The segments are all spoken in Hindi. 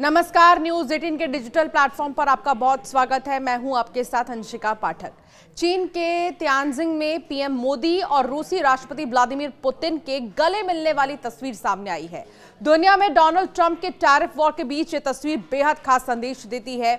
नमस्कार, न्यूज 18 के डिजिटल प्लेटफॉर्म पर आपका बहुत स्वागत है। मैं हूं आपके साथ अंशिका पाठक। चीन के तियानजिंग में पीएम मोदी और रूसी राष्ट्रपति व्लादिमीर पुतिन के गले मिलने वाली तस्वीर सामने आई है। दुनिया में डोनाल्ड ट्रंप के टैरिफ वॉर के बीच ये तस्वीर बेहद खास संदेश देती है।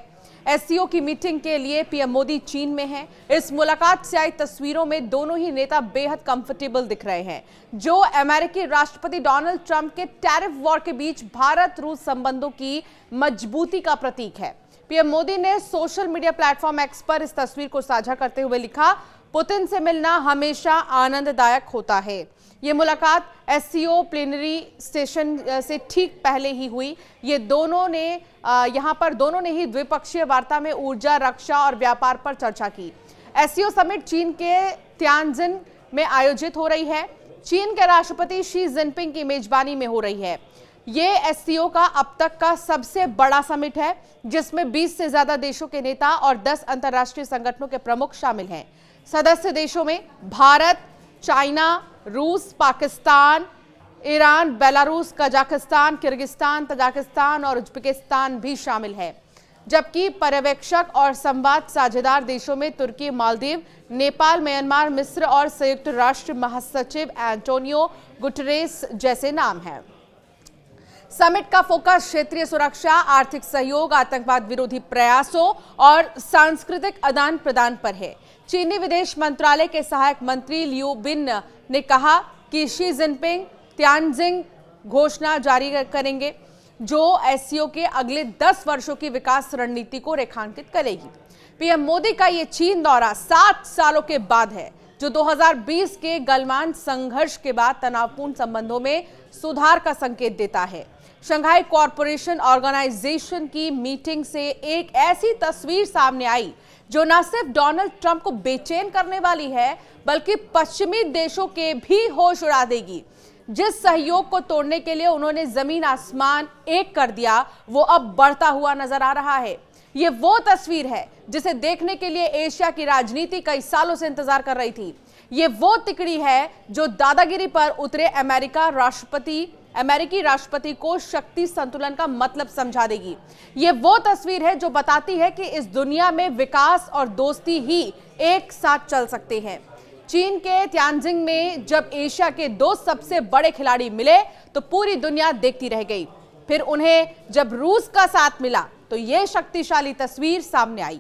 एससीओ की मीटिंग के लिए पीएम मोदी चीन में हैं। इस मुलाकात से आई तस्वीरों में दोनों ही नेता बेहद कंफर्टेबल दिख रहे हैं, जो अमेरिकी राष्ट्रपति डोनाल्ड ट्रंप के टैरिफ वॉर के बीच भारत रूस संबंधों की मजबूती का प्रतीक है। पीएम मोदी ने सोशल मीडिया प्लेटफॉर्म एक्स पर इस तस्वीर को साझा करते हुए लिखा, पुतिन से मिलना हमेशा आनंददायक होता है। ये मुलाकात एससीओ प्लेनरी सेशन से ठीक पहले ही हुई। ये दोनों ने ही द्विपक्षीय वार्ता में ऊर्जा, रक्षा और व्यापार पर चर्चा की। एससीओ समिट चीन के तियानजिन में आयोजित हो रही है। चीन के राष्ट्रपति शी जिनपिंग की मेजबानी में हो रही है। ये एससीओ का अब तक का सबसे बड़ा समिट है, जिसमें 20 से ज्यादा देशों के नेता और 10 अंतर्राष्ट्रीय संगठनों के प्रमुख शामिल हैं। सदस्य देशों में भारत, चाइना, रूस, Pakistan, Iran, Belarus, Kazakhstan, Kyrgyzstan, Tajikistan और उज्बेकिस्तान भी शामिल है। जबकि पर्यवेक्षक और संवाद साझेदार देशों में तुर्की, मालदीव, नेपाल, म्यांमार, मिस्र और संयुक्त राष्ट्र महासचिव एंटोनियो गुटेरेस जैसे नाम हैं। समिट का फोकस क्षेत्रीय सुरक्षा, आर्थिक सहयोग, आतंकवाद विरोधी प्रयासों और सांस्कृतिक आदान प्रदान पर है। चीनी विदेश मंत्रालय के सहायक मंत्री लियू बिन ने कहा कि शी जिनपिंग तियानजिंग घोषणा जारी करेंगे, जो एससीओ के अगले 10 वर्षों की विकास रणनीति को रेखांकित करेगी। पीएम मोदी का ये चीन दौरा 7 सालों के बाद है, जो 2020 के गलवान संघर्ष के बाद तनावपूर्ण संबंधों में सुधार का संकेत देता है। शंघाई कॉरपोरेशन ऑर्गेनाइजेशन की मीटिंग से एक ऐसी तस्वीर सामने आई जो न सिर्फ डोनाल्ड ट्रंप को बेचैन करने वाली है, बल्कि पश्चिमी देशों के भी होश उड़ा देगी। जिस सहयोग को तोड़ने के लिए उन्होंने जमीन आसमान एक कर दिया, वो अब बढ़ता हुआ नजर आ रहा है। ये वो तस्वीर है जिसे देखने के लिए एशिया की राजनीति कई सालों से इंतजार कर रही थी। ये वो तिकड़ी है जो दादागिरी पर उतरे अमेरिकी राष्ट्रपति को शक्ति संतुलन का मतलब समझा देगी। ये वो तस्वीर है जो बताती है कि इस दुनिया में विकास और दोस्ती ही एक साथ चल सकते हैं। चीन के तियानजिंग में जब एशिया के 2 सबसे बड़े खिलाड़ी मिले तो पूरी दुनिया देखती रह गई। फिर उन्हें जब रूस का साथ मिला तो यह शक्तिशाली तस्वीर सामने आई।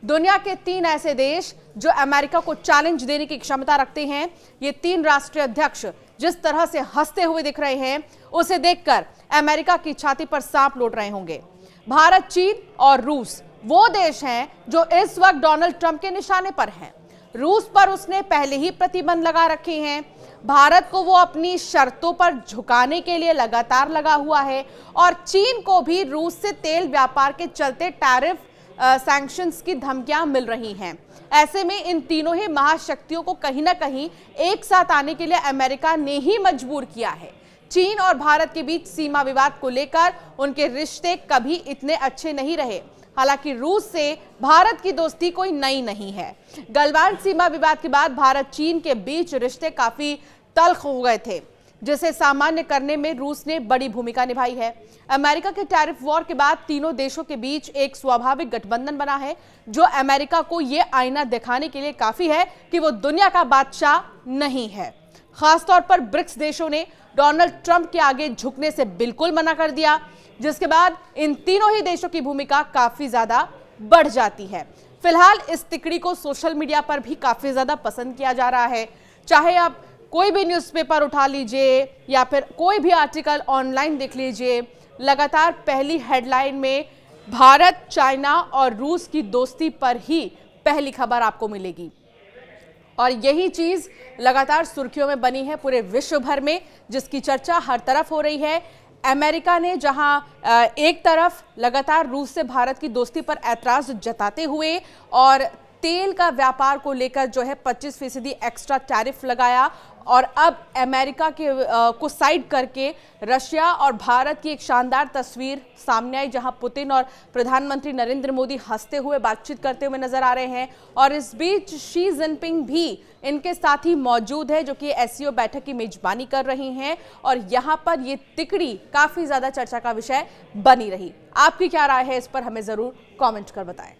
दुनिया के 3 ऐसे देश जो अमेरिका को चैलेंज देने की क्षमता रखते हैं। ये 3 राष्ट्रीय अध्यक्ष जिस तरह से हंसते हुए दिख रहे हैं, उसे देखकर अमेरिका की छाती पर सांप लौट रहे होंगे। भारत, चीन और रूस वो देश हैं जो इस वक्त डोनाल्ड ट्रंप के निशाने पर हैं। रूस पर उसने पहले ही प्रतिबंध लगा रखे हैं। भारत को वो अपनी शर्तों पर झुकाने के लिए लगातार लगा हुआ है और चीन को भी रूस से तेल व्यापार के चलते टैरिफ सैंक्शंस की धमकियां मिल रही हैं। ऐसे में इन तीनों ही महाशक्तियों को कहीं ना कहीं एक साथ आने के लिए अमेरिका ने ही मजबूर किया है। चीन और भारत के बीच सीमा विवाद को लेकर उनके रिश्ते कभी इतने अच्छे नहीं रहे। हालांकि रूस से भारत की दोस्ती कोई नई नहीं है। गलवान सीमा विवाद के बाद भारत चीन के बीच रिश्ते काफी तल्ख हो गए थे, जिसे सामान्य करने में रूस ने बड़ी भूमिका निभाई है। अमेरिका के टैरिफ वॉर के बाद तीनों देशों के बीच एक स्वाभाविक गठबंधन बना है, जो अमेरिका को यह आईना दिखाने के लिए काफी है कि वो दुनिया का बादशाह नहीं है। खासतौर पर ब्रिक्स देशों ने डोनाल्ड ट्रंप के आगे झुकने से बिल्कुल मना कर दिया, जिसके बाद इन तीनों ही देशों की भूमिका काफी ज्यादा बढ़ जाती है। फिलहाल इस तिकड़ी को सोशल मीडिया पर भी काफी ज्यादा पसंद किया जा रहा है। चाहे आप कोई भी न्यूज़पेपर उठा लीजिए या फिर कोई भी आर्टिकल ऑनलाइन देख लीजिए, लगातार पहली हेडलाइन में भारत, चाइना और रूस की दोस्ती पर ही पहली खबर आपको मिलेगी। और यही चीज लगातार सुर्खियों में बनी है पूरे विश्व भर में, जिसकी चर्चा हर तरफ हो रही है। अमेरिका ने जहां एक तरफ लगातार रूस से भारत की दोस्ती पर ऐतराज जताते हुए और तेल का व्यापार को लेकर जो है 25% एक्स्ट्रा टैरिफ लगाया और अब अमेरिका के को साइड करके रशिया और भारत की एक शानदार तस्वीर सामने आई, जहां पुतिन और प्रधानमंत्री नरेंद्र मोदी हंसते हुए बातचीत करते हुए नजर आ रहे हैं। और इस बीच शी जिनपिंग भी इनके साथ ही मौजूद है, जो कि एससीओ बैठक की मेजबानी कर रही हैं। और यहां पर ये तिकड़ी काफी ज्यादा चर्चा का विषय बनी रही। आपकी क्या राय है इस पर, हमें जरूर कमेंट कर बताएं।